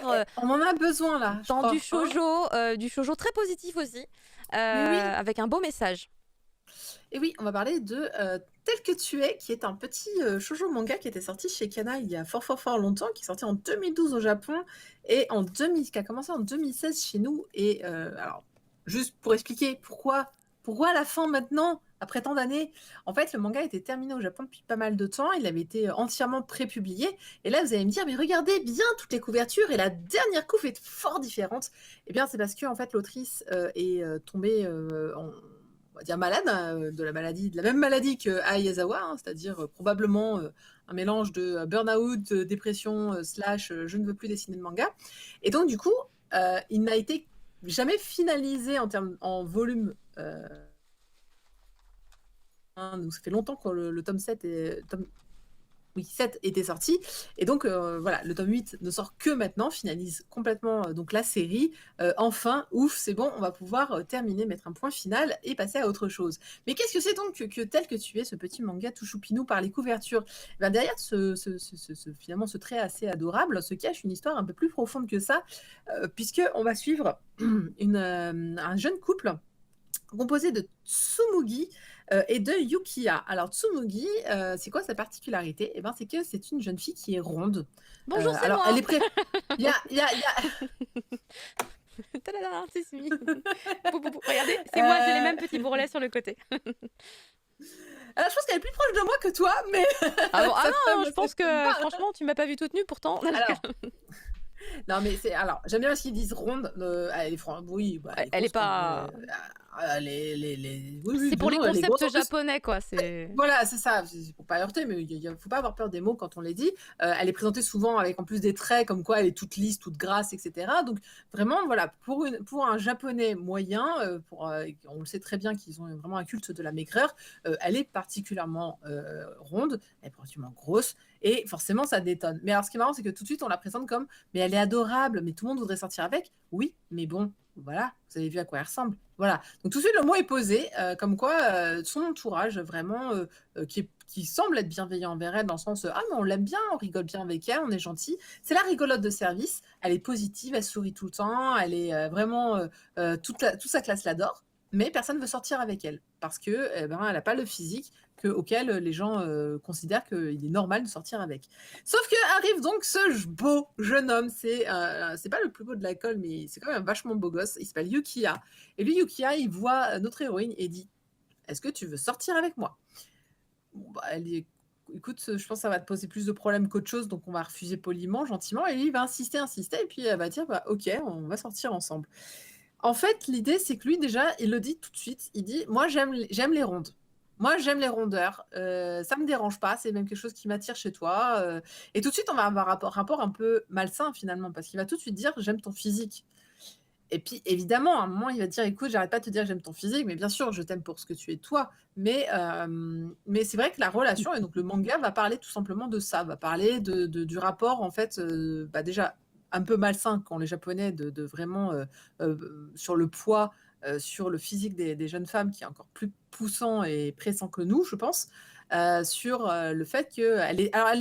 part on en a besoin là, je dans crois, hein? du shoujo très positif aussi, Mais oui. avec un beau message. Et oui, on va parler de Tel que tu es, qui est un petit shoujo manga qui était sorti chez Kana il y a fort fort fort longtemps, qui est sorti en 2012 au Japon et qui a commencé en 2016 chez nous. Et alors, juste pour expliquer pourquoi à la fin maintenant, après tant d'années, en fait, le manga était terminé au Japon depuis pas mal de temps. Il avait été entièrement prépublié. Et là, vous allez me dire, mais regardez bien toutes les couvertures et la dernière couve est fort différente. Eh bien, c'est parce que en fait, l'autrice est tombée on va dire malade, de la même maladie que Ai Yazawa, hein, c'est-à-dire probablement un mélange de burn-out, dépression, slash je ne veux plus dessiner de manga. Et donc du coup, il n'a été jamais finalisé en volume. Donc ça fait longtemps que le tome 7 oui, 7 était sorti. Et donc, voilà, le tome 8 ne sort que maintenant, finalise complètement donc la série. Enfin, ouf, c'est bon, on va pouvoir terminer, mettre un point final et passer à autre chose. Mais qu'est-ce que c'est donc que tel que tu es, ce petit manga tout choupinou par les couvertures? Ben, derrière finalement, ce trait assez adorable se cache une histoire un peu plus profonde que ça, puisque on va suivre un jeune couple composé de Tsumugi et de Yukiya. Alors Tsumugi, c'est quoi sa particularité? Eh ben, c'est que c'est une jeune fille qui est ronde. Bonjour, c'est Alors elle moi! est prête. Il y a... Tadada, c'est Simi. Regardez, c'est moi, j'ai les mêmes petits bourrelets sur le côté. Alors je pense qu'elle est plus proche de moi que toi, mais Ah bon? Ah ça non, peut je ça pense peut me que va. franchement, tu m'as pas vu toute nue pourtant. Alors, non mais c'est alors j'aime bien ce qu'ils disent ronde. Elle est oui, bah, elle est Elle est grosse quoi. pas. Oui oui, C'est non pour les non, elle est grosse concepts en plus. japonais, quoi. C'est. Voilà, c'est ça, c'est pour pas heurter, mais faut pas avoir peur des mots quand on les dit. Elle est présentée souvent avec en plus des traits comme quoi elle est toute lisse, toute grasse, etc. Donc vraiment, voilà, pour un japonais moyen, on le sait très bien qu'ils ont vraiment un culte de la maigreur, elle est particulièrement ronde, elle est particulièrement grosse, et forcément ça détonne. Mais alors ce qui est marrant, c'est que tout de suite on la présente comme, mais elle est adorable, mais tout le monde voudrait sortir avec. Oui, mais bon, voilà, vous avez vu à quoi elle ressemble. Voilà. Donc tout de suite, le mot est posé, comme quoi son entourage, vraiment, qui semble être bienveillant envers elle, dans le sens, ah, mais on l'aime bien, on rigole bien avec elle, on est gentil. C'est la rigolote de service, elle est positive, elle sourit tout le temps, elle est vraiment, toute sa classe l'adore, mais personne ne veut sortir avec elle, parce que, eh ben, elle n'a pas le physique auquel les gens considèrent qu'il est normal de sortir avec. Sauf que arrive donc ce beau jeune homme, c'est pas le plus beau de l'école, mais c'est quand même un vachement beau gosse, il s'appelle Yukiya. Et lui, Yukiya, il voit notre héroïne et dit, est-ce que tu veux sortir avec moi? Bon, bah, elle dit, écoute, je pense que ça va te poser plus de problèmes qu'autre chose, donc on va refuser poliment, gentiment. Et lui, il va insister, et puis elle va dire, bah, ok, on va sortir ensemble. En fait, l'idée, c'est que lui, déjà, il le dit tout de suite, il dit, moi, j'aime les rondes. Moi, j'aime les rondeurs. Ça me dérange pas. C'est même quelque chose qui m'attire chez toi. Et tout de suite, on va avoir un rapport un peu malsain, finalement, parce qu'il va tout de suite dire, j'aime ton physique. Et puis, évidemment, à un moment, il va dire, écoute, j'arrête pas de te dire que j'aime ton physique, mais bien sûr, je t'aime pour ce que tu es toi. Mais c'est vrai que la relation, et donc le manga va parler tout simplement de ça, va parler du rapport, en fait, déjà un peu malsain qu'ont les Japonais de vraiment sur le poids, sur le physique des jeunes femmes, qui est encore plus poussant et pressant que nous, je pense. Sur le fait qu'elle est. Alors,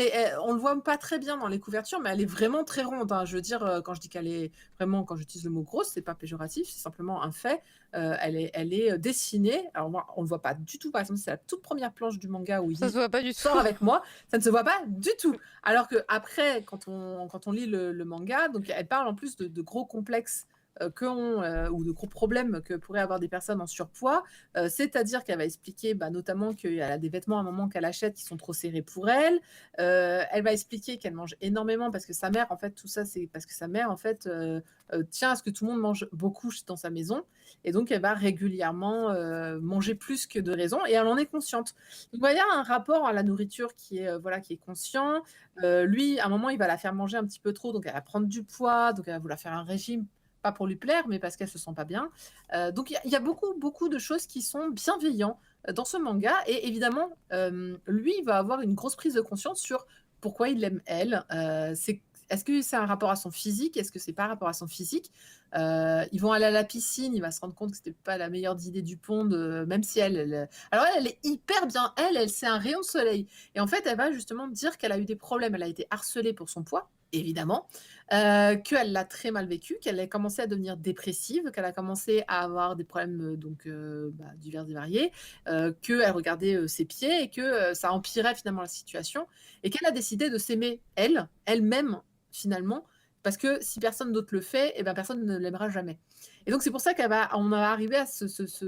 on le voit pas très bien dans les couvertures, mais elle est vraiment très ronde, hein. Je veux dire, quand je dis qu'elle est vraiment, quand j'utilise le mot grosse, c'est pas péjoratif, c'est simplement un fait. Elle est dessinée. Alors, moi, on le voit pas du tout. Par exemple, c'est la toute première planche du manga où il Ça se dit voit pas du sors tout. avec moi. Ça ne se voit pas du tout. Alors que après, quand on lit le manga, donc elle parle en plus de gros complexes ou de gros problèmes que pourraient avoir des personnes en surpoids, c'est-à-dire qu'elle va expliquer notamment qu'elle a des vêtements à un moment qu'elle achète qui sont trop serrés pour elle. Elle va expliquer qu'elle mange énormément parce que sa mère, en fait, tout ça, c'est parce que sa mère, en fait, tient à ce que tout le monde mange beaucoup dans sa maison. Et donc, elle va régulièrement manger plus que de raison, et elle en est consciente. Donc, il y a un rapport à la nourriture qui est conscient. Lui, à un moment, il va la faire manger un petit peu trop, donc elle va prendre du poids, donc elle va vouloir faire un régime, pas pour lui plaire, mais parce qu'elle se sent pas bien. Donc il y a beaucoup, beaucoup de choses qui sont bienveillantes dans ce manga. Et évidemment, lui, il va avoir une grosse prise de conscience sur pourquoi il aime elle. Est-ce que c'est un rapport à son physique? Est-ce que c'est pas un rapport à son physique? Ils vont aller à la piscine, il va se rendre compte que c'était pas la meilleure idée du pont, même si alors elle est hyper bien. C'est un rayon de soleil. Et en fait, elle va justement dire qu'elle a eu des problèmes. Elle a été harcelée pour son poids. évidemment, qu'elle l'a très mal vécu, qu'elle a commencé à devenir dépressive, qu'elle a commencé à avoir des problèmes, donc divers et variés, qu'elle regardait, ses pieds et que, ça empirait finalement la situation et qu'elle a décidé de s'aimer elle-même finalement, parce que si personne d'autre le fait et ben, personne ne l'aimera jamais et donc c'est pour ça on va arriver à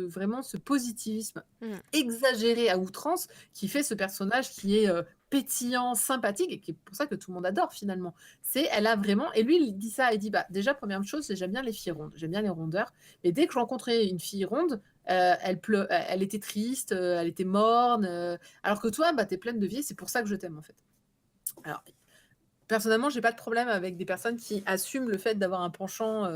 vraiment ce positivisme Mmh. exagéré à outrance qui fait ce personnage qui est, pétillant, sympathique et qui est pour ça que tout le monde adore finalement. Elle a vraiment et lui il dit ça, il dit: «Bah, déjà première chose, c'est j'aime bien les filles rondes, j'aime bien les rondeurs et dès que je rencontrais une fille ronde, elle était triste, elle était morne, alors que toi, bah, tu es pleine de vie et c'est pour ça que je t'aime en fait». Alors personnellement, j'ai pas de problème avec des personnes qui assument le fait d'avoir un penchant,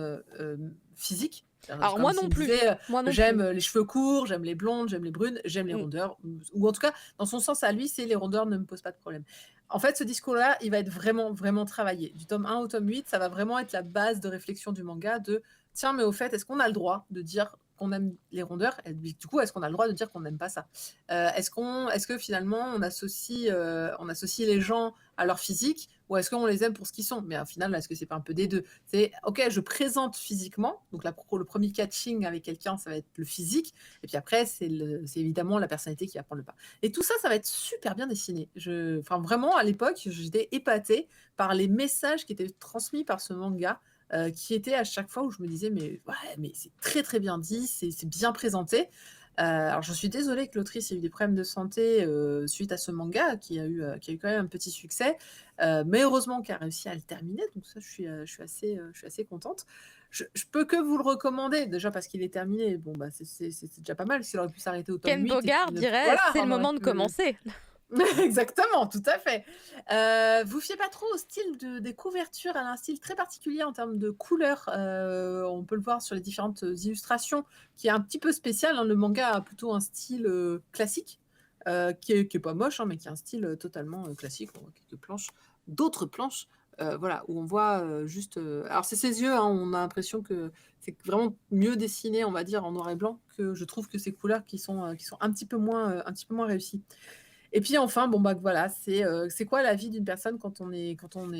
physique. C'est Alors comme moi non s'il plus, disait, moi non «J'aime, plus. les cheveux courts, j'aime les blondes, j'aime les brunes, j'aime les Mmh. rondeurs» ou en tout cas, dans son sens à lui, c'est «Les rondeurs ne me posent pas de problème». En fait, ce discours-là, il va être vraiment, vraiment travaillé. Du tome 1 au tome 8, ça va vraiment être la base de réflexion du manga de: «Tiens, mais au fait, est-ce qu'on a le droit de dire qu'on aime les rondeurs et du coup, est-ce qu'on a le droit de dire qu'on n'aime pas ça?» Est-ce que finalement on associe les gens à leur physique ou est-ce qu'on les aime pour ce qu'ils sont? Mais au final, est-ce que c'est pas un peu des 2? C'est OK, je présente physiquement, donc le premier catching avec quelqu'un, ça va être le physique et puis après c'est évidemment la personnalité qui va prendre le pas. Et tout ça, ça va être super bien dessiné. Enfin vraiment à l'époque, j'étais épatée par les messages qui étaient transmis par ce manga, qui étaient à chaque fois où je me disais: «Mais ouais, mais c'est très, très bien dit, c'est bien présenté». Alors je suis désolée que l'autrice ait eu des problèmes de santé, suite à ce manga qui a eu quand même un petit succès, mais heureusement qu'elle a réussi à le terminer, donc ça je suis assez contente. Je peux que vous le recommander, déjà parce qu'il est terminé, bon bah, c'est déjà pas mal, s'il aurait pu s'arrêter au tome Ken 8 et puis Bogard ne dirait: voilà, «C'est le on aurait moment de pu commencer». exactement, tout à fait. Vous fiez pas trop au style des couvertures, elle a un style très particulier en termes de couleurs, on peut le voir sur les différentes, illustrations, qui est un petit peu spécial, hein. Le manga a plutôt un style, classique, qui est pas moche, hein, mais qui a un style, totalement, classique. On voit quelques planches, d'autres planches, voilà, où on voit, juste, alors c'est ses yeux, hein, on a l'impression que c'est vraiment mieux dessiné, on va dire, en noir et blanc, que je trouve que ces couleurs qui sont un petit peu moins réussies. Et puis enfin, bon, bah, voilà, c'est quoi la vie d'une personne quand on est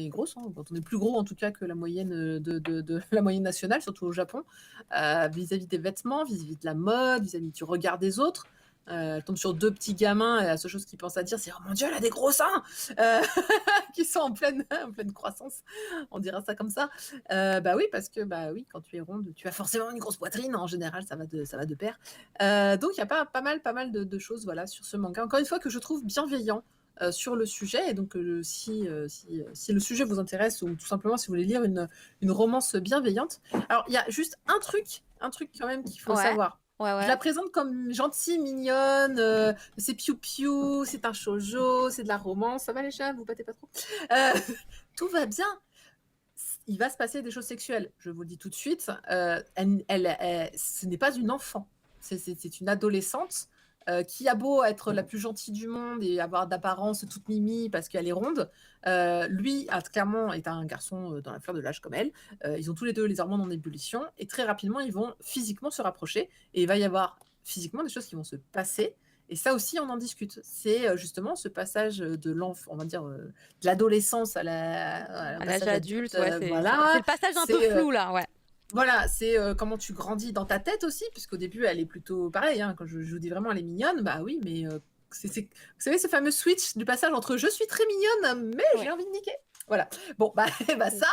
grosse, hein, quand on est plus gros en tout cas que la moyenne, de la moyenne nationale, surtout au Japon, vis-à-vis des vêtements, vis-à-vis de la mode, vis-à-vis du regard des autres. Elle tombe sur 2 petits gamins et la seule chose qu'ils pensent à dire, c'est: «Oh mon Dieu, elle a des gros seins!» heu, qui sont en pleine croissance, on dira ça comme ça. Bah, oui, parce que, bah, oui, quand tu es ronde, tu as forcément une grosse poitrine, en général, ça va de pair. Donc il y a pas mal de choses, voilà, sur ce manga. Encore une fois, que je trouve bienveillant, sur le sujet et donc si le sujet vous intéresse ou tout simplement si vous voulez lire une romance bienveillante. Alors il y a juste un truc quand même qu'il faut Ouais, savoir. ouais, Je la ouais. présente comme gentille, mignonne, c'est piou-piou, c'est un shoujo, c'est de la romance. Ça va les chats? Vous battez pas trop? Heu, tout va bien. Il va se passer des choses sexuelles, je vous le dis tout de suite. Ce n'est pas une enfant, c'est une adolescente, qui a beau être la plus gentille du monde et avoir d'apparence toute mimi parce qu'elle est ronde, lui a clairement est un garçon, dans la fleur de l'âge comme elle. Ils ont tous les 2 les hormones en ébullition et très rapidement, ils vont physiquement se rapprocher et il va y avoir physiquement des choses qui vont se passer et ça aussi, on en discute. C'est, justement ce passage, on va dire, de l'adolescence à un À l'âge passage adulte, adulte, ouais, c'est voilà. le passage un peu C'est, flou là, ouais. voilà, c'est, comment tu grandis dans ta tête aussi, puisqu'au début, elle est plutôt pareil, hein, quand je vous dis vraiment elle est mignonne, bah oui, mais, c'est vous savez ce fameux switch du passage entre: «Je suis très mignonne, mais j'ai Ouais. envie de niquer». Voilà. Bon, bah et bah Mmh. ça,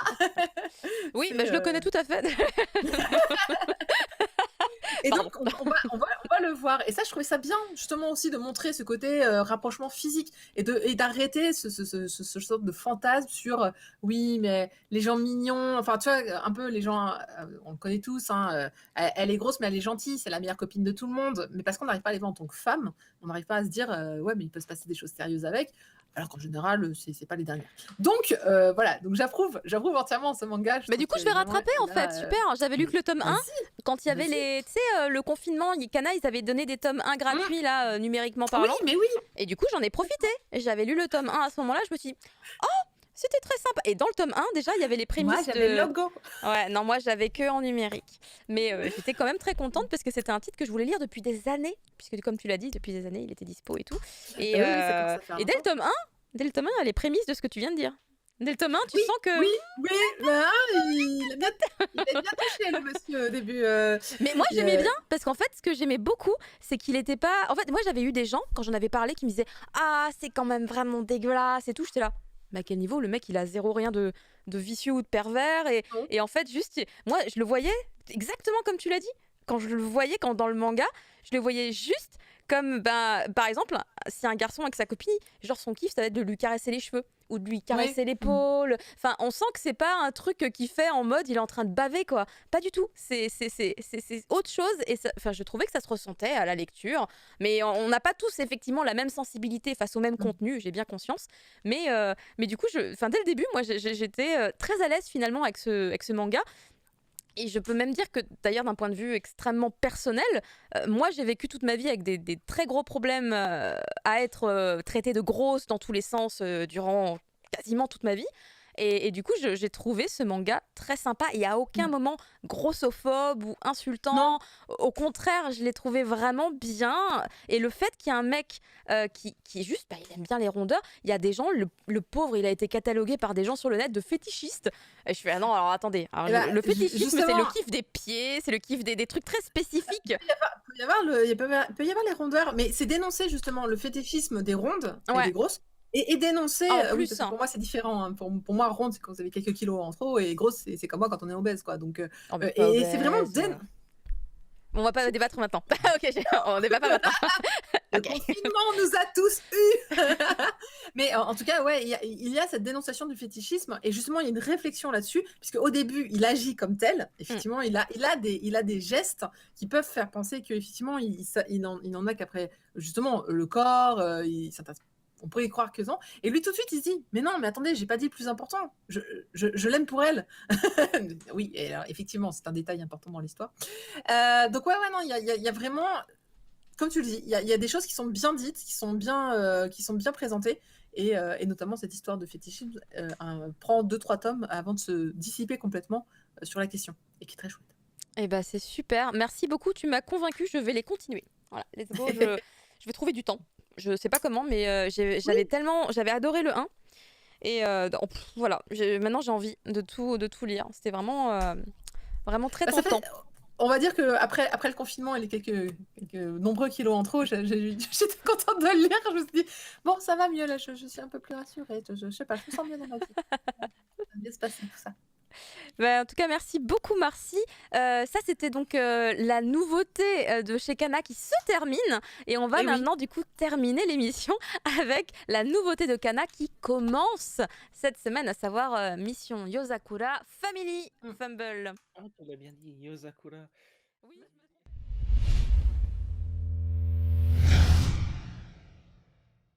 Oui, bah, c'est, je le connais tout à fait. et Pardon. donc on va le voir et ça, je trouvais ça bien justement aussi de montrer ce côté, rapprochement physique et d'arrêter ce sorte de fantasme sur, oui, mais les gens mignons, enfin tu vois, un peu les gens, on le connaît tous, hein, elle est grosse mais elle est gentille, c'est la meilleure copine de tout le monde. Mais parce qu'on n'arrive pas à les voir en tant que femme, on n'arrive pas à se dire, «Ouais, mais il peut se passer des choses sérieuses avec», alors qu'en général, c'est pas les dernières. Donc voilà, donc j'approuve entièrement ce manga, je Mais trouve du coup, que je vais vraiment rattraper en il fait, a, super. J'avais lu que mais le tome 1 vas-y, quand il y avait vas-y. tu sais, le confinement, Kana, ils avaient donné des tomes 1 Mmh. gratuits là, numériquement Oui, parlant mais oui! et du coup, j'en ai profité. J'avais lu le tome 1 à ce moment-là, je me suis dit: «Oh, c'était très sympa» et dans le tome 1 déjà, il y avait les Moi, prémices j'avais le de logo. ouais, non, moi, j'avais que en numérique. Mais j'étais quand même très contente parce que c'était un titre que je voulais lire depuis des années, puisque comme tu l'as dit, depuis des années, il était dispo et tout Bah oui, oui, ça commence à faire et longtemps. dès le tome 1, il y a les prémices de ce que tu viens de dire. Dès le tome 1, tu Oui, sens que... oui, oui, là, il a bien touché le monsieur au début. Mais moi, Il, j'aimais bien parce qu'en fait, ce que j'aimais beaucoup, c'est qu'il était pas. En fait, moi, j'avais eu des gens, quand j'en avais parlé, qui me disaient: Ah, c'est quand même vraiment dégueulasse et tout. J'étais là. Mais à quel niveau le mec, il a zéro rien de vicieux ou de pervers. non, Et en fait, juste, moi, je le voyais exactement comme tu l'as dit. Quand je le voyais, quand dans le manga, je le voyais juste comme, ben, par exemple, si un garçon avec sa copine, genre son kiff, ça va être de lui caresser les cheveux ou de lui ouais. caresser l'épaule. Enfin, on sent que c'est pas un truc qu'il fait en mode il est en train de baver, quoi. Pas du tout. C'est autre chose. Et enfin, je trouvais que ça se ressentait à la lecture. Mais on n'a pas tous effectivement la même sensibilité face au même contenu, j'ai bien conscience. Mais du coup, enfin, dès le début, moi, j'étais très à l'aise finalement avec ce manga. Et je peux même dire que, d'ailleurs, d'un point de vue extrêmement personnel, moi, j'ai vécu toute ma vie avec des très gros problèmes à être traitée de grosse dans tous les sens durant quasiment toute ma vie. Et du coup, j'ai trouvé ce manga très sympa. Il n'y a aucun moment grossophobe ou Non, insultant. Au contraire, je l'ai trouvé vraiment bien. Et le fait qu'il y ait un mec qui est juste, bah, il aime bien les rondeurs. Il y a des gens, le pauvre, il a été catalogué par des gens sur le net de fétichiste. Et je fais, ah non, alors attendez. Alors, eh ben, le fétichisme, c'est le justement, kiff des pieds, c'est le kiff des trucs très spécifiques. il peut y avoir les rondeurs, mais c'est dénoncer justement le fétichisme des rondes et Ouais, des grosses. Et dénoncer, en oui, plus, parce que hein. pour moi c'est différent, hein. Pour moi, ronde, c'est quand vous avez quelques kilos en trop, et grosse, c'est comme moi quand on est obèse, quoi. Donc, Oh, mais pas et c'est vraiment obèse. On va pas c'est débattre maintenant. Ok, on débat pas maintenant. Le Ok. confinement nous a tous eus. Mais en tout cas, ouais, il y a cette dénonciation du fétichisme, et justement, il y a une réflexion là-dessus, puisque au début, il agit comme tel. Effectivement, il a des gestes qui peuvent faire penser qu'effectivement, il n'en a qu'après, justement, le corps, on pourrait y croire que non. Et lui, tout de suite, il se dit, mais non, mais attendez, j'ai pas dit le plus important. Je l'aime pour elle. Oui, et alors, effectivement, c'est un détail important dans l'histoire. Donc ouais, non, il y a vraiment, comme tu le dis, il y a des choses qui sont bien dites, qui sont bien présentées, et notamment cette histoire de fétichisme prend 2-3 tomes avant de se dissiper complètement sur la question, et qui est très chouette. Eh ben, c'est super. Merci beaucoup. Tu m'as convaincu. Je vais les continuer. Voilà, let's go. Je vais trouver du temps. Je sais pas comment, mais Oui, j'avais adoré le 1. Et voilà, maintenant j'ai envie de tout lire. C'était vraiment très bah, ça fait, tentant. on va dire que après le confinement et les quelques nombreux kilos en trop, j'étais contente de le lire. Je me suis dit, bon, ça va mieux là, je suis un peu plus rassurée. Je sais pas, je me sens bien dans ma vie. Ça va bien se passer tout ça. Bah, en tout cas, merci beaucoup, Marcy. Ça, c'était donc la nouveauté de chez Kana qui se termine. Et on va Et oui. maintenant, du coup, terminer l'émission avec la nouveauté de Kana qui commence cette semaine, à savoir Mission Yozakura Family Fumble. Ah, tu l'as bien dit, Yozakura. Oui,